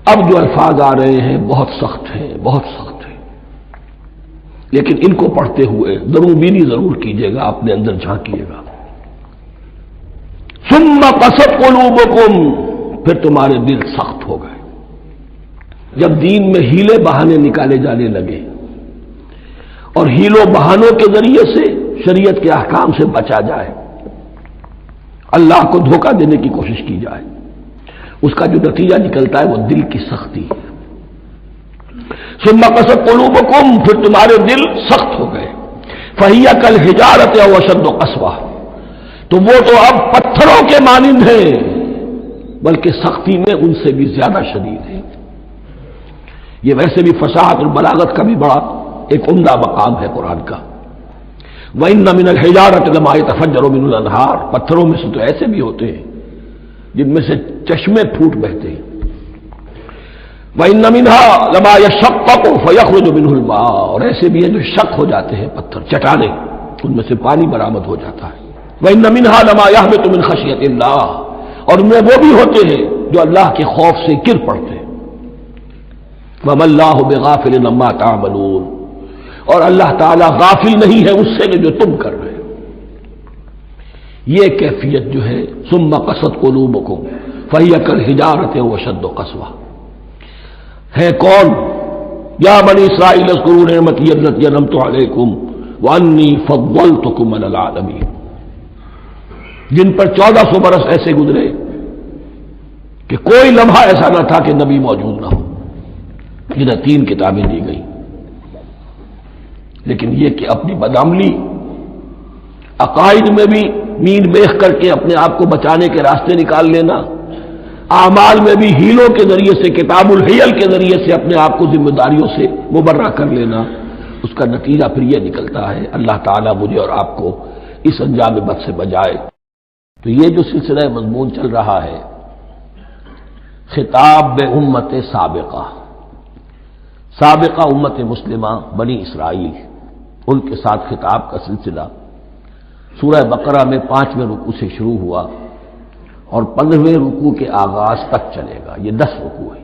اب جو الفاظ آ رہے ہیں بہت سخت ہیں، بہت سخت ہیں، لیکن ان کو پڑھتے ہوئے ضرور بینی ضرور کیجیے گا، اپنے اندر جھانکیے گا۔ ثم قست قلوبکم، پھر تمہارے دل سخت ہو گئے جب دین میں ہیلے بہانے نکالے جانے لگے اور ہیلوں بہانوں کے ذریعے سے شریعت کے احکام سے بچا جائے، اللہ کو دھوکہ دینے کی کوشش کی جائے، اس کا جو نتیجہ نکلتا ہے وہ دل کی سختی ہے۔ ثم قست قلوبکم، پھر تمہارے دل سخت ہو گئے، فہی کالحجارۃ او اشد قسوہ، تو وہ تو اب پتھروں کے مانند ہیں بلکہ سختی میں ان سے بھی زیادہ شدید ہے۔ یہ ویسے بھی فصاحت اور بلاغت کا بھی بڑا ایک عمدہ مقام ہے قرآن کا۔ وَإِنَّ مِنَ الْحِجَارَةِ لَمَا يَتَفَجَّرُ مِنْهُ الْأَنْهَارُ، پتھروں میں سے تو ایسے بھی ہوتے ہیں جن میں سے چشمے پھوٹ بہتے ہیں۔ وَإِنَّ مِنْهَا لَمَا يَشَقَّقُ فَيَخْرُجُ مِنْهُ الْمَاءُ، اور ایسے بھی ہیں جو شق ہو جاتے ہیں، پتھر چٹانیں، ان میں سے پانی برآمد ہو جاتا ہے۔ وَإِنَّ مِنْهَا لَمَا يَهْبِطُ مِنْ خَشْيَةِ اللَّهِ، اور ان میں وہ بھی ہوتے ہیں جو اللہ کے خوف سے گر پڑتے ہیں۔ وَمَا اللَّهُ بِغَافِلٍ عَمَّا تَعْمَلُونَ، اور اللہ تعالیٰ غافل نہیں ہے اس سے جو تم کر رہے ہو۔ یہ کیفیت جو ہے ثم قست قلوبکم فہی کالحجارۃ او اشد قسوہ، ہے کون؟ یا بنی اسرائیل اذکروا نعمتی التي انعمت علیکم وانی فضلتکم علی العالمین، جن پر 1400 برس ایسے گزرے کہ کوئی لمحہ ایسا نہ تھا کہ نبی موجود نہ ہو، جنہیں 3 کتابیں دی گئی، لیکن یہ کہ اپنی بدعملی، عقائد میں بھی مین میخ کر کے اپنے آپ کو بچانے کے راستے نکال لینا، اعمال میں بھی ہیلوں کے ذریعے سے، کتاب الحیل کے ذریعے سے اپنے آپ کو ذمہ داریوں سے مبرہ کر لینا، اس کا نتیجہ پھر یہ نکلتا ہے۔ اللہ تعالیٰ مجھے اور آپ کو اس انجام بد سے بچائے۔ تو یہ جو سلسلہ مضمون چل رہا ہے خطاب بے امت سابقہ، سابقہ امت مسلمہ بنی اسرائیل، ان کے ساتھ خطاب کا سلسلہ سورہ بقرہ میں 5ویں رکوع سے شروع ہوا اور 15ویں رکوع کے آغاز تک چلے گا۔ یہ 10 رکوع ہے،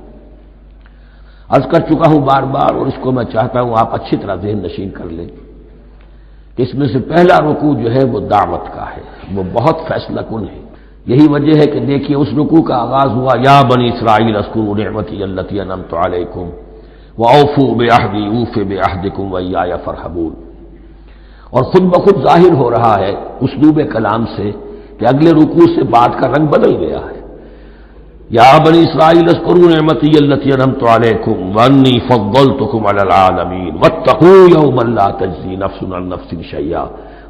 عرض کر چکا ہوں بار بار، اور اس کو میں چاہتا ہوں آپ اچھی طرح ذہن نشین کر لیں کہ اس میں سے پہلا رکوع جو ہے وہ دعوت کا ہے، وہ بہت فیصلہ کن ہے۔ یہی وجہ ہے کہ دیکھیے اس رکوع کا آغاز ہوا یا بنی اسرائیل اذکروا نعمتی التی انعمت علیکم وَأَوْفُوا بِعَهْدِي أُوفِ بِعَهْدِكُمْ وَإِيَّايَ فَارْهَبُونِ، اور خود بخود ظاہر ہو رہا ہے اسلوب کلام سے کہ اگلے رکوع سے بات کا رنگ بدل گیا ہے۔ یا بنی اسرائیل اذکروا نعمتی التی انعمت علیکم وانی فضلتکم علی العالمین واتقوا یوما لا تجزی نفس عن نفس شیئا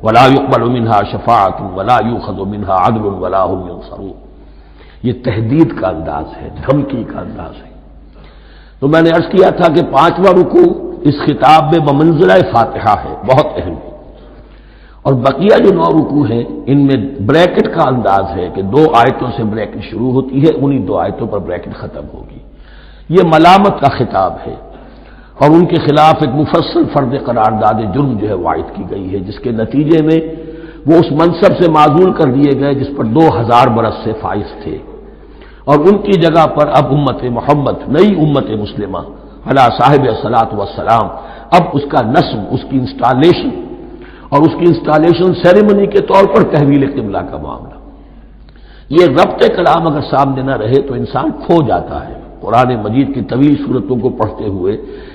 ولا يقبل منها شفاعۃ ولا یؤخذ منها عدل ولا هم ينصرون۔ یہ تہدید کا انداز ہے، دھمکی کا انداز ہے۔ تو میں نے عرض کیا تھا کہ 5واں رکوع اس خطاب میں بمنزلہ فاتحہ ہے، بہت اہم ہے، اور بقیہ جو 9 رکوع ہیں ان میں بریکٹ کا انداز ہے کہ 2 آیتوں سے بریکٹ شروع ہوتی ہے، انہی 2 آیتوں پر بریکٹ ختم ہوگی۔ یہ ملامت کا خطاب ہے اور ان کے خلاف ایک مفصل فرد قرارداد جرم جو ہے وائد کی گئی ہے، جس کے نتیجے میں وہ اس منصب سے معزول کر دیے گئے جس پر 2000 برس سے فائز تھے، اور ان کی جگہ پر اب امت محمد، نئی امت مسلمہ علی صاحب الصلاۃ والسلام، اب اس کا نصب، اس کی انسٹالیشن اور اس کی انسٹالیشن سیریمنی کے طور پر تحویل قبلہ کا معاملہ۔ یہ ربط کلام اگر سامنے نہ رہے تو انسان کھو جاتا ہے قرآن مجید کی طویل صورتوں کو پڑھتے ہوئے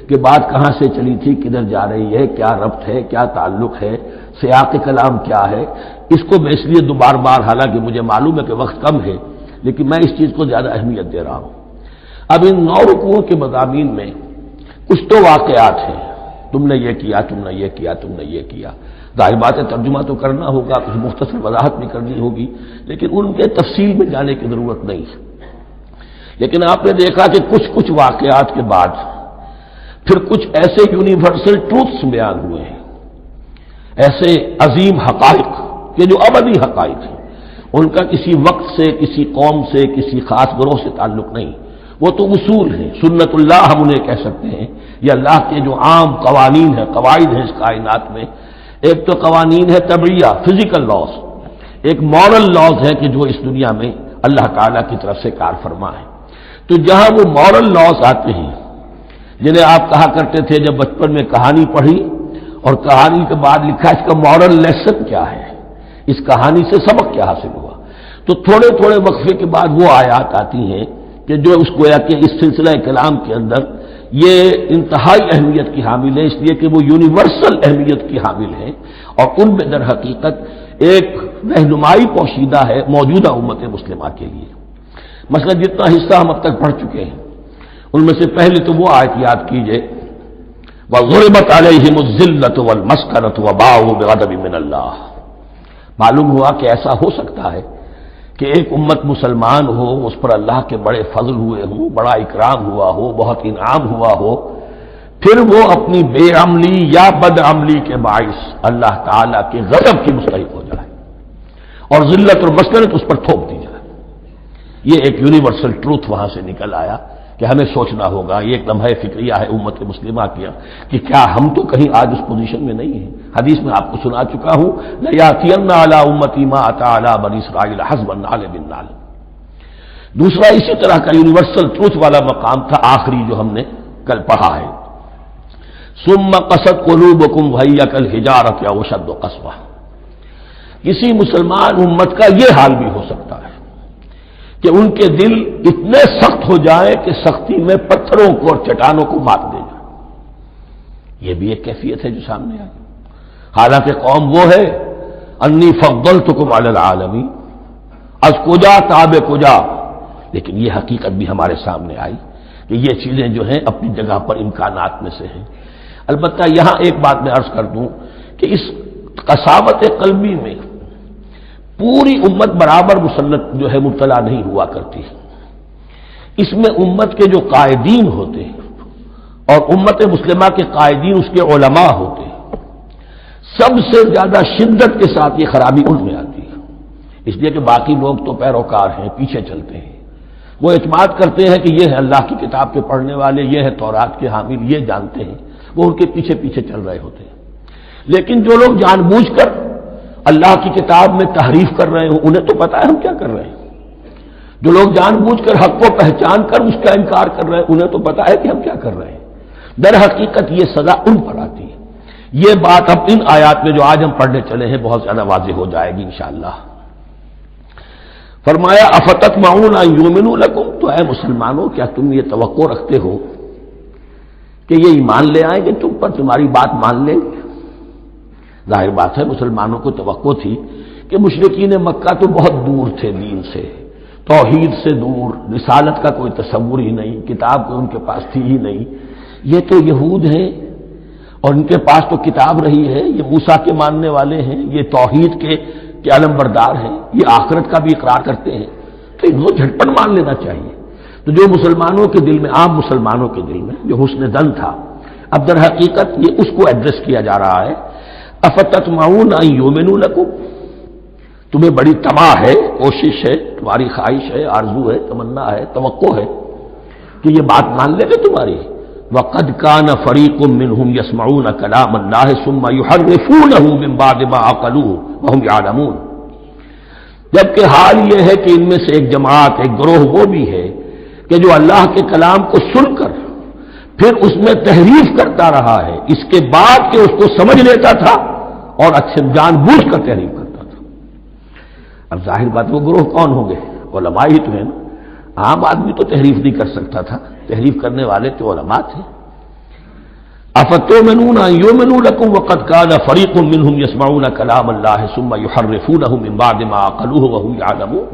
کہ بات کہاں سے چلی تھی، کدھر جا رہی ہے، کیا ربط ہے، کیا تعلق ہے، سیاق کلام کیا ہے۔ اس کو میں اس لیے بار بار، حالانکہ مجھے معلوم ہے کہ وقت کم ہے، لیکن میں اس چیز کو زیادہ اہمیت دے رہا ہوں۔ اب ان 9 رکوعوں کے مضامین میں کچھ تو واقعات ہیں، تم نے یہ کیا، تم نے یہ کیا، تم نے یہ کیا، ظاہر بات ہے ترجمہ تو کرنا ہوگا، کچھ مختصر وضاحت بھی کرنی ہوگی، لیکن ان کے تفصیل میں جانے کی ضرورت نہیں ہے۔ لیکن آپ نے دیکھا کہ کچھ واقعات کے بعد پھر کچھ ایسے یونیورسل ٹروتھس بیان ہوئے ہیں، ایسے عظیم حقائق کہ جو ابدی حقائق ہیں، ان کا کسی وقت سے، کسی قوم سے، کسی خاص گروہ سے تعلق نہیں، وہ تو اصول ہیں، سنت اللہ ہم انہیں کہہ سکتے ہیں، یہ اللہ کے جو عام قوانین ہیں، قواعد ہیں اس کائنات میں۔ ایک تو قوانین ہے طبعیہ، فزیکل لاز، ایک مورل لاز ہے کہ جو اس دنیا میں اللہ تعالیٰ کی طرف سے کار فرما ہے۔ تو تو جہاں وہ مورل لاس آتے ہیں جنہیں آپ کہا کرتے تھے جب بچپن میں کہانی پڑھی اور کہانی کے بعد لکھا اس کا مورل لیسن کیا ہے، اس کہانی سے سبق کیا حاصل ہوا، تو تھوڑے تھوڑے وقفے کے بعد وہ آیات آتی ہیں کہ جو اس گویا کہ اس سلسلہ کلام کے اندر یہ انتہائی اہمیت کی حامل ہے، اس لیے کہ وہ یونیورسل اہمیت کی حامل ہے اور ان میں در حقیقت ایک رہنمائی پوشیدہ ہے موجودہ امت مسلمہ کے لیے۔ مثلا جتنا حصہ ہم اب تک پڑھ چکے ہیں ان میں سے پہلے تو وہ آیت یاد کیجئے وَضُرِبَتْ عَلَيْهِمُ الذِّلَّةُ وَالْمَسْكَنَةُ وَبَاءُوا بِغَضَبٍ مِّنَ اللَّهِ۔ معلوم ہوا کہ ایسا ہو سکتا ہے کہ ایک امت مسلمان ہو، اس پر اللہ کے بڑے فضل ہوئے ہوں، بڑا اکرام ہوا ہو، بہت انعام ہوا ہو، پھر وہ اپنی بے عملی یا بد عملی کے باعث اللہ تعالیٰ کے غضب کی مستحق ہو جائے اور ذلت اور مسکنت اس پر تھوپ دی جائے۔ یہ ایک یونیورسل ٹروتھ وہاں سے نکل آیا کہ ہمیں سوچنا ہوگا، یہ ایک لمحہ فکریہ ہے امت مسلمہ کیا کہ کیا ہم تو کہیں آج اس پوزیشن میں نہیں ہیں۔ حدیث میں آپ کو سنا چکا ہوں لَيَأْتِيَنَّ عَلَىٰ أُمَّتِي مَا أَتَىٰ عَلَىٰ بَنِي إِسْرَائِيلَ حَسْبَ النَّعْلِ بِالنَّعْلِ۔ دوسرا اسی طرح کا یونیورسل ٹروتھ والا مقام تھا آخری جو ہم نے کل پڑھا ہے ثُمَّ قَسَتْ قُلُوبُكُمْ وَهِيَ كَالْحِجَارَةِ أَوْ أَشَدُّ قَسْوَةً۔ کسی مسلمان امت کا یہ حال بھی ہو سکتا ہے کہ ان کے دل اتنے سخت ہو جائیں کہ سختی میں پتھروں کو اور چٹانوں کو مات دے جائیں۔ یہ بھی ایک کیفیت ہے جو سامنے آئی، حالانکہ قوم وہ ہے انی فضلتکم علی العالمین، از کجا تاب کجا، لیکن یہ حقیقت بھی ہمارے سامنے آئی کہ یہ چیزیں جو ہیں اپنی جگہ پر امکانات میں سے ہیں۔ البتہ یہاں ایک بات میں عرض کر دوں کہ اس قساوت قلبی میں پوری امت برابر مسلط جو ہے مبتلا نہیں ہوا کرتی، اس میں امت کے جو قائدین ہوتے ہیں اور امت مسلمہ کے قائدین اس کے علماء ہوتے ہیں، سب سے زیادہ شدت کے ساتھ یہ خرابی ان میں آتی ہے، اس لیے کہ باقی لوگ تو پیروکار ہیں، پیچھے چلتے ہیں، وہ اعتماد کرتے ہیں کہ یہ ہے اللہ کی کتاب کے پڑھنے والے، یہ ہے تورات کے حامل، یہ جانتے ہیں، وہ ان کے پیچھے پیچھے چل رہے ہوتے ہیں۔ لیکن جو لوگ جان بوجھ کر اللہ کی کتاب میں تحریف کر رہے ہوں انہیں تو پتا ہے ہم کیا کر رہے ہیں، جو لوگ جان بوجھ کر حق کو پہچان کر اس کا انکار کر رہے ہیں انہیں تو پتا ہے کہ ہم کیا کر رہے ہیں۔ در حقیقت یہ سزا ان پر آتی ہے۔ یہ بات اب ان آیات میں جو آج ہم پڑھنے چلے ہیں بہت زیادہ واضح ہو جائے گی انشاءاللہ۔ فرمایا افتطمعون ان یؤمنوا لکم، تو اے مسلمانوں کیا تم یہ توقع رکھتے ہو کہ یہ ایمان لے آئیں گے تم پر، تمہاری بات مان لیں گے؟ ظاہر بات ہے مسلمانوں کو توقع تھی کہ مشرکین مکہ تو بہت دور تھے دین سے، توحید سے دور، رسالت کا کوئی تصور ہی نہیں، کتاب کوئی ان کے پاس تھی ہی نہیں، یہ تو یہود ہیں اور ان کے پاس تو کتاب رہی ہے، یہ موسیٰ کے ماننے والے ہیں، یہ توحید کے علم بردار ہیں، یہ آخرت کا بھی اقرار کرتے ہیں، تو ان کو جھٹپٹ مان لینا چاہیے۔ تو جو مسلمانوں کے دل میں، عام مسلمانوں کے دل میں جو حسن ظن تھا، اب در حقیقت یہ اس کو ایڈریس کیا جا رہا ہے افتطمعون ان یؤمنوا لکم، تمہیں بڑی طمع ہے، کوشش ہے، تمہاری خواہش ہے، آرزو ہے، تمنا ہے، توقع ہے کہ یہ بات مان لے گے تمہاری۔ وَقَدْ كَانَ فَرِيقٌ مِّنْهُمْ يَسْمَعُونَ كَلَامَ اللَّهِ ثُمَّ يُحَرِّفُونَهُ مِن بَعْدِ مَا عَقَلُوهُ وَهُمْ يَعْلَمُونَ، جبکہ حال یہ ہے کہ ان میں سے ایک جماعت، ایک گروہ وہ بھی ہے کہ جو اللہ کے کلام کو سن کر پھر اس میں تحریف کرتا رہا ہے، اس کے بعد کہ اس کو سمجھ لیتا تھا اور اچھے جان بوجھ کر تحریف کرتا تھا۔ اب ظاہر بات وہ گروہ کون ہوں گے؟ علماء ہی تو ہیں نا، عام آدمی تو تحریف نہیں کر سکتا تھا، تحریف کرنے والے تو علماء تھے۔ افتؤمنون ان یؤمنوا لکم وقد کان فریق منهم یسمعون کلام اللہ ثم یحرفونہ من بعد ما عقلوہ وهم یعلمون،